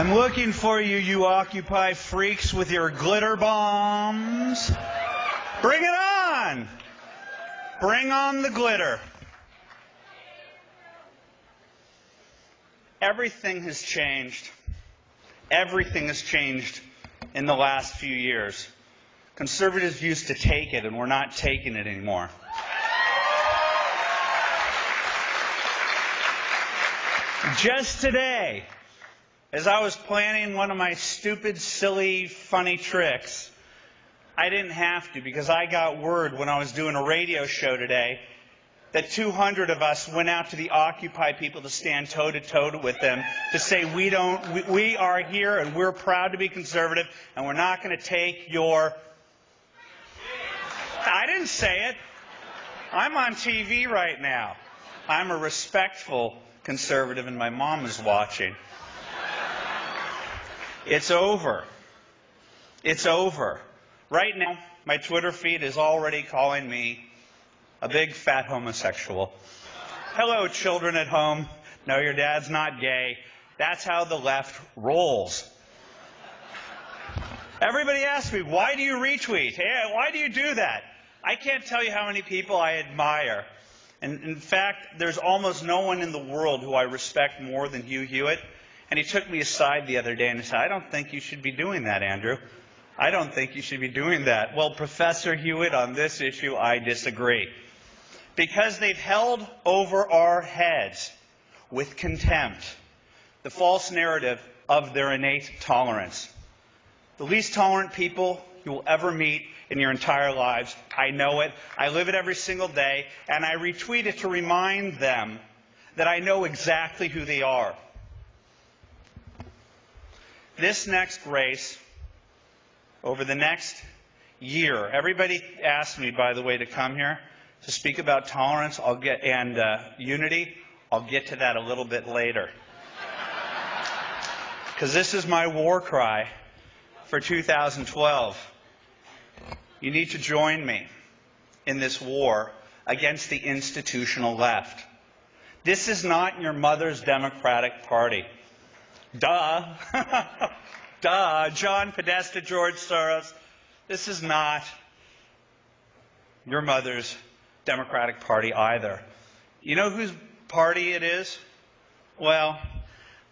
I'm looking for you, you Occupy freaks with your glitter bombs. Bring it on! Bring on the glitter. Everything has changed. Everything has changed in the last few years. Conservatives used to take it, and we're not taking it anymore. Just today, as I was planning one of my stupid, silly, funny tricks, I didn't have to because I got word when I was doing a radio show today that 200 of us went out to the Occupy people to stand toe-to-toe with them to say we are here and we're proud to be conservative and we're not going to take your... I didn't say it. I'm on TV right now. I'm a respectful conservative and my mom is watching. It's over. It's over. Right now, my Twitter feed is already calling me a big fat homosexual. Hello, children at home. No, your dad's not gay. That's how the left rolls. Everybody asks me, why do you retweet? Hey, why do you do that? I can't tell you how many people I admire. And in fact, there's almost no one in the world who I respect more than Hugh Hewitt. And he took me aside the other day and he said, I don't think you should be doing that, Andrew. I don't think you should be doing that. Well, Professor Hewitt, on this issue, I disagree. Because they've held over our heads with contempt the false narrative of their innate tolerance. The least tolerant people you will ever meet in your entire lives. I know it. I live it every single day. And I retweet it to remind them that I know exactly who they are. This next race, over the next year, everybody asked me, by the way, to come here to speak about tolerance and unity. I'll get to that a little bit later. Because this is my war cry for 2012. You need to join me in this war against the institutional left. This is not your mother's Democratic Party. Duh. Duh. John Podesta, George Soros. This is not your mother's Democratic Party either. You know whose party it is? Well,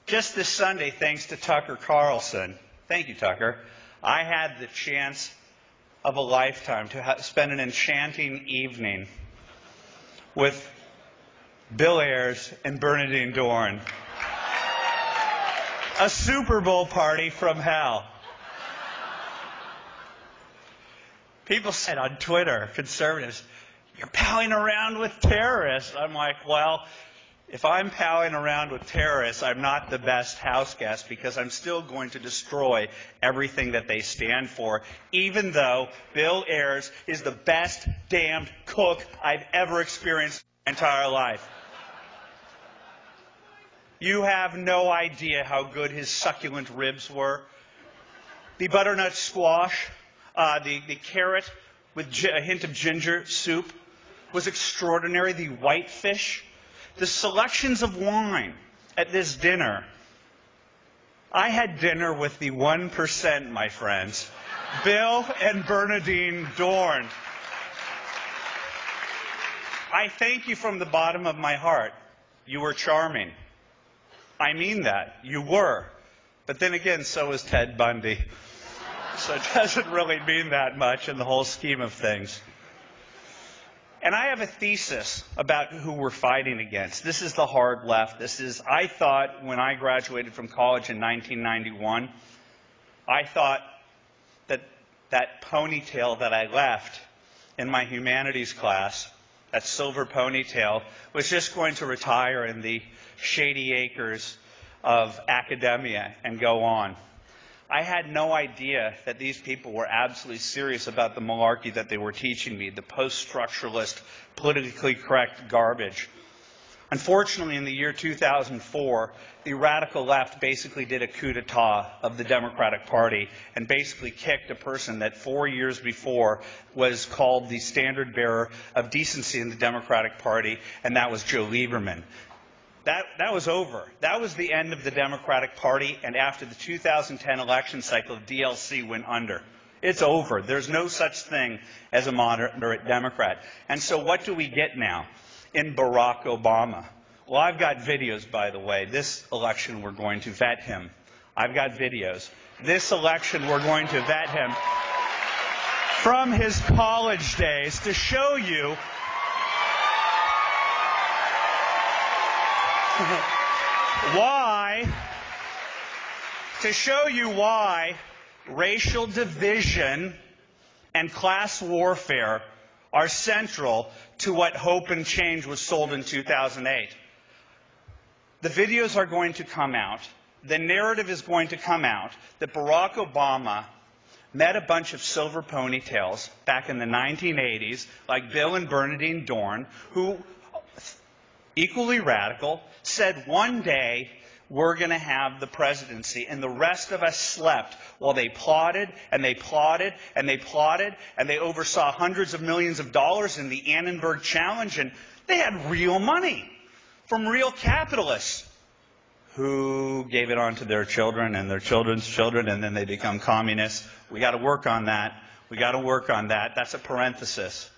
just this Sunday, thanks to Tucker Carlson, thank you, Tucker, I had the chance of a lifetime to spend an enchanting evening with Bill Ayers and Bernadine Dorn. A Super Bowl party from hell. People said on Twitter, conservatives, you're palling around with terrorists. I'm like, well, if I'm palling around with terrorists, I'm not the best house guest because I'm still going to destroy everything that they stand for, even though Bill Ayers is the best damned cook I've ever experienced in my entire life. You have no idea how good his succulent ribs were. The butternut squash, the carrot with a hint of ginger soup was extraordinary. The whitefish, the selections of wine at this dinner. I had dinner with the 1%, my friends. Bill and Bernadine Dorn. I thank you from the bottom of my heart. You were charming. I mean that. You were. But then again, so is Ted Bundy. So it doesn't really mean that much in the whole scheme of things. And I have a thesis about who we're fighting against. This is the hard left. I thought when I graduated from college in 1991, I thought that ponytail that I left in my humanities class, that silver ponytail, was just going to retire in the shady acres of academia and go on. I had no idea that these people were absolutely serious about the malarkey that they were teaching me, the post-structuralist, politically correct garbage. Unfortunately, in the year 2004, the radical left basically did a coup d'etat of the Democratic Party and basically kicked a person that 4 years before was called the standard bearer of decency in the Democratic Party, and that was Joe Lieberman. That was over. That was the end of the Democratic Party, and after the 2010 election cycle, the DLC went under. It's over. There's no such thing as a moderate Democrat. And so what do we get now in Barack Obama? Well, I've got videos, by the way. This election, we're going to vet him. I've got videos. This election, we're going to vet him from his college days to show you why racial division and class warfare are central to what Hope and Change was sold in 2008. The videos are going to come out. The narrative is going to come out that Barack Obama met a bunch of silver ponytails back in the 1980s, like Bill and Bernadine Dorn, who, equally radical, said one day we're going to have the presidency, and the rest of us slept while they plotted and they plotted and they plotted, and they oversaw hundreds of millions of dollars in the Annenberg Challenge, and they had real money from real capitalists who gave it on to their children and their children's children, and then they become communists. We got to work on that. We got to work on that. That's a parenthesis.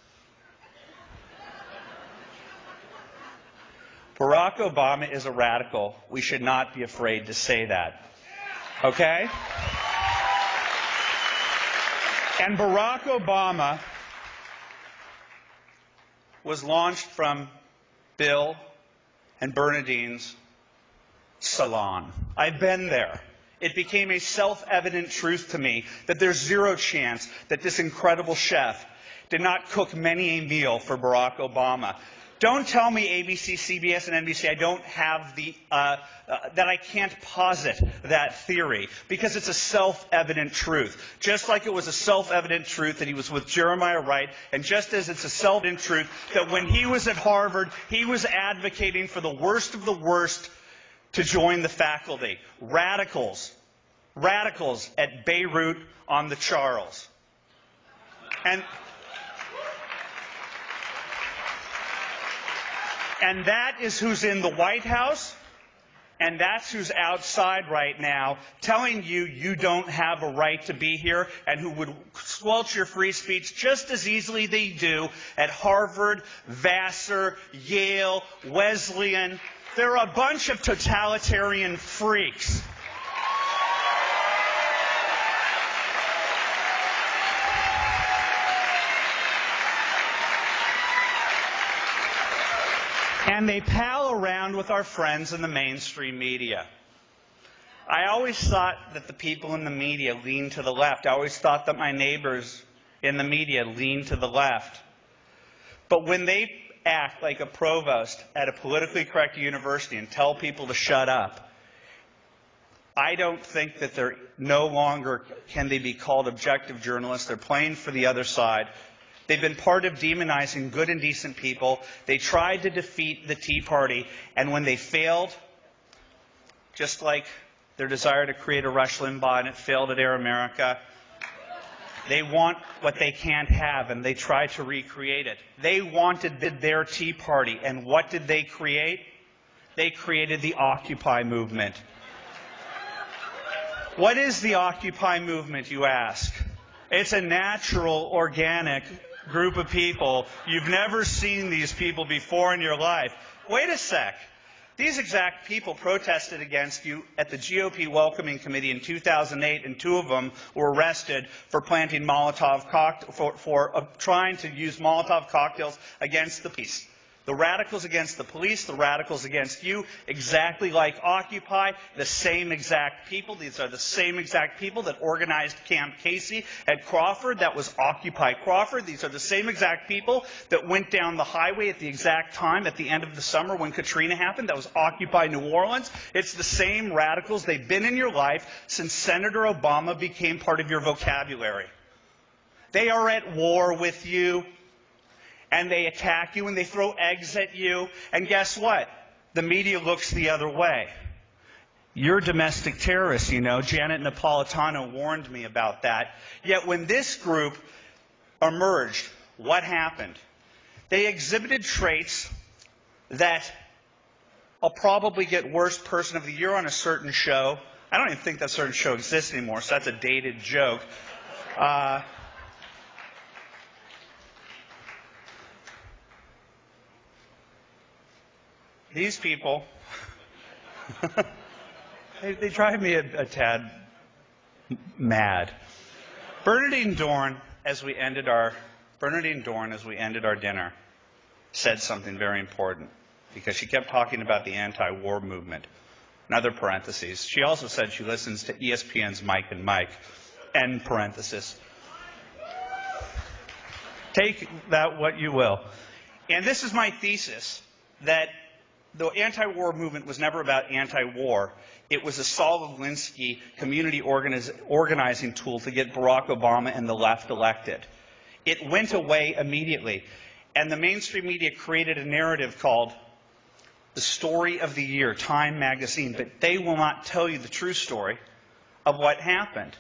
Barack Obama is a radical. We should not be afraid to say that. Okay? And Barack Obama was launched from Bill and Bernadine's salon. I've been there. It became a self-evident truth to me that there's zero chance that this incredible chef did not cook many a meal for Barack Obama. Don't tell me ABC, CBS, and NBC I don't have the that I can't posit that theory, because it's a self-evident truth. Just like it was a self-evident truth that he was with Jeremiah Wright, and just as it's a self-evident truth that when he was at Harvard, he was advocating for the worst of the worst to join the faculty. Radicals at Beirut on the Charles. And that is who's in the White House, and that's who's outside right now telling you you don't have a right to be here, and who would squelch your free speech just as easily they do at Harvard, Vassar, Yale, Wesleyan. They're a bunch of totalitarian freaks. And they pal around with our friends in the mainstream media. I always thought that the people in the media leaned to the left. I always thought that my neighbors in the media leaned to the left. But when they act like a provost at a politically correct university and tell people to shut up, I don't think that they're no longer can they be called objective journalists. They're playing for the other side. They've been part of demonizing good and decent people. They tried to defeat the Tea Party, and when they failed, just like their desire to create a Rush Limbaugh and it failed at Air America, they want what they can't have, and they try to recreate it. They wanted their Tea Party, and what did they create? They created the Occupy movement. What is the Occupy movement, you ask? It's a natural, organic group of people. You've never seen these people before in your life. Wait a sec. These exact people protested against you at the GOP Welcoming Committee in 2008, and two of them were arrested for planting trying to use Molotov cocktails against the police. The radicals against the police, the radicals against you, exactly like Occupy, the same exact people. These are the same exact people that organized Camp Casey at Crawford. That was Occupy Crawford. These are the same exact people that went down the highway at the exact time at the end of the summer when Katrina happened. That was Occupy New Orleans. It's the same radicals. They've been in your life since Senator Obama became part of your vocabulary. They are at war with you. And they attack you, and they throw eggs at you, and guess what? The media looks the other way. You're domestic terrorists, you know. Janet Napolitano warned me about that. Yet when this group emerged, what happened? They exhibited traits that I'll probably get Worst Person of the Year on a certain show. I don't even think that certain show exists anymore, so that's a dated joke. These people, they drive me a tad mad. Bernadine Dorn, as we ended our dinner, said something very important, because she kept talking about the anti-war movement. Another parentheses. She also said she listens to ESPN's Mike and Mike. End parenthesis. Take that what you will. And this is my thesis, that the anti-war movement was never about anti-war. It was a Saul Alinsky community organizing tool to get Barack Obama and the left elected. It went away immediately. And the mainstream media created a narrative called The Story of the Year, Time magazine, but they will not tell you the true story of what happened.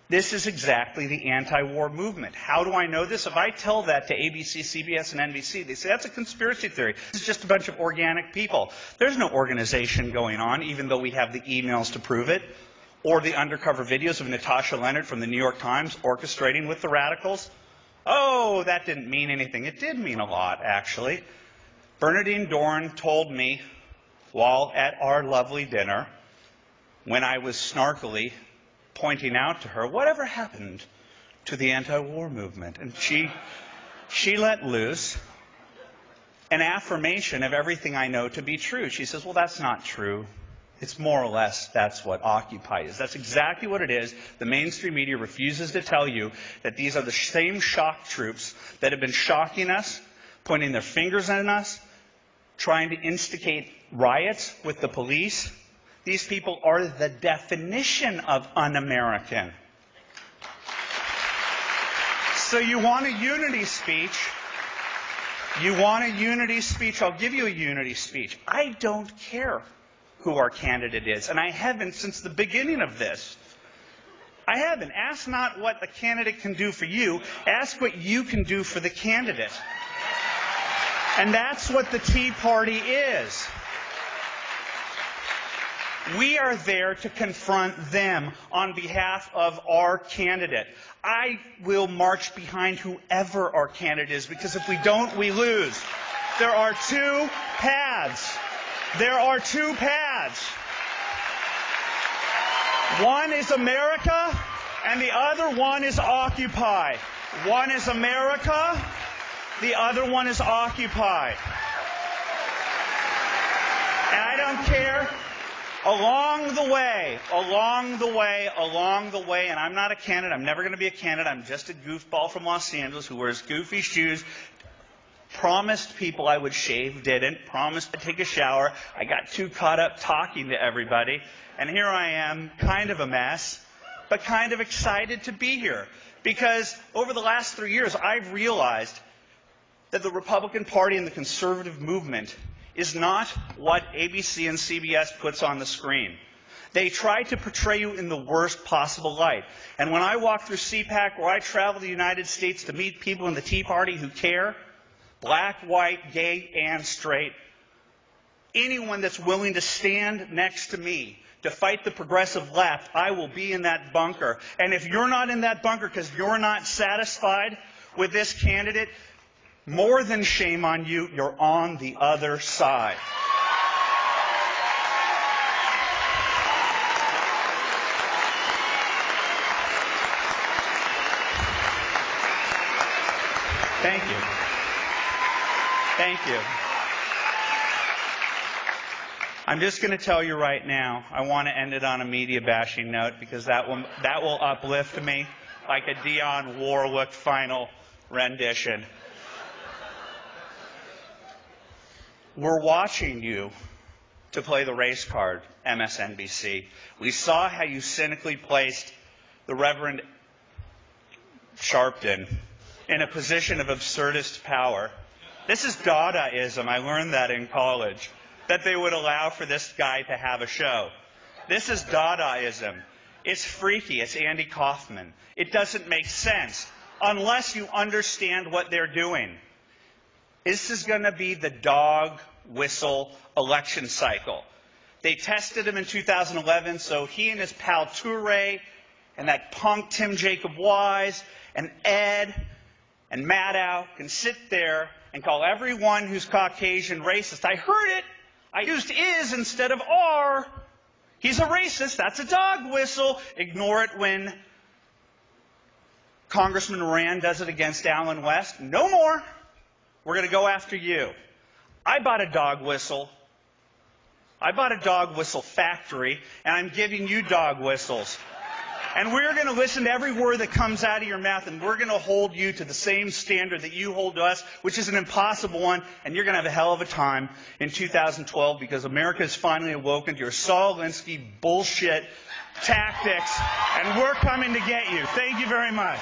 This is exactly the anti-war movement. How do I know this? If I tell that to ABC, CBS, and NBC, they say that's a conspiracy theory. This is just a bunch of organic people. There's no organization going on, even though we have the emails to prove it, or the undercover videos of Natasha Leonard from the New York Times orchestrating with the radicals. Oh, that didn't mean anything. It did mean a lot, actually. Bernadine Dorn told me while at our lovely dinner, when I was snarkily pointing out to her, whatever happened to the anti-war movement? And she let loose an affirmation of everything I know to be true. She says, well, that's not true. It's more or less that's what Occupy is. That's exactly what it is. The mainstream media refuses to tell you that these are the same shock troops that have been shocking us, pointing their fingers at us, trying to instigate riots with the police. These people are the definition of un-American. So you want a unity speech? You want a unity speech? I'll give you a unity speech. I don't care who our candidate is, and I haven't since the beginning of this. I haven't. Ask not what the candidate can do for you. Ask what you can do for the candidate. And that's what the Tea Party is. We are there to confront them on behalf of our candidate. I will march behind whoever our candidate is, because if we don't, we lose. There are two paths. There are two paths. One is America, and the other one is Occupy. One is America, the other one is Occupy. And I don't care. Along the way, and I'm not a candidate, I'm never going to be a candidate, I'm just a goofball from Los Angeles who wears goofy shoes, promised people I would shave, didn't, promised to take a shower, I got too caught up talking to everybody, and here I am, kind of a mess, but kind of excited to be here. Because over the last 3 years, I've realized that the Republican Party and the conservative movement is not what ABC and CBS puts on the screen. They try to portray you in the worst possible light. And when I walk through CPAC, or I travel the United States to meet people in the Tea Party who care, black, white, gay, and straight, anyone that's willing to stand next to me to fight the progressive left, I will be in that bunker. And if you're not in that bunker because you're not satisfied with this candidate, more than shame on you, you're on the other side. Thank you. Thank you. I'm just going to tell you right now, I want to end it on a media bashing note, because that will uplift me like a Dionne Warwick final rendition. We're watching you to play the race card, MSNBC. We saw how you cynically placed the Reverend Sharpton in a position of absurdist power. This is Dadaism. I learned that in college, that they would allow for this guy to have a show. This is Dadaism. It's freaky. It's Andy Kaufman. It doesn't make sense unless you understand what they're doing. This is going to be the dog whistle election cycle. They tested him in 2011, so he and his pal Toure and that punk Tim Jacob Wise and Ed and Maddow can sit there and call everyone who's Caucasian racist. I heard it. I used is instead of are. He's a racist. That's a dog whistle. Ignore it when Congressman Rand does it against Allen West. No more. We're going to go after you. I bought a dog whistle. I bought a dog whistle factory, and I'm giving you dog whistles. And we're going to listen to every word that comes out of your mouth, and we're going to hold you to the same standard that you hold to us, which is an impossible one, and you're going to have a hell of a time in 2012 because America has finally awoken to your Saul Alinsky bullshit tactics, and we're coming to get you. Thank you very much.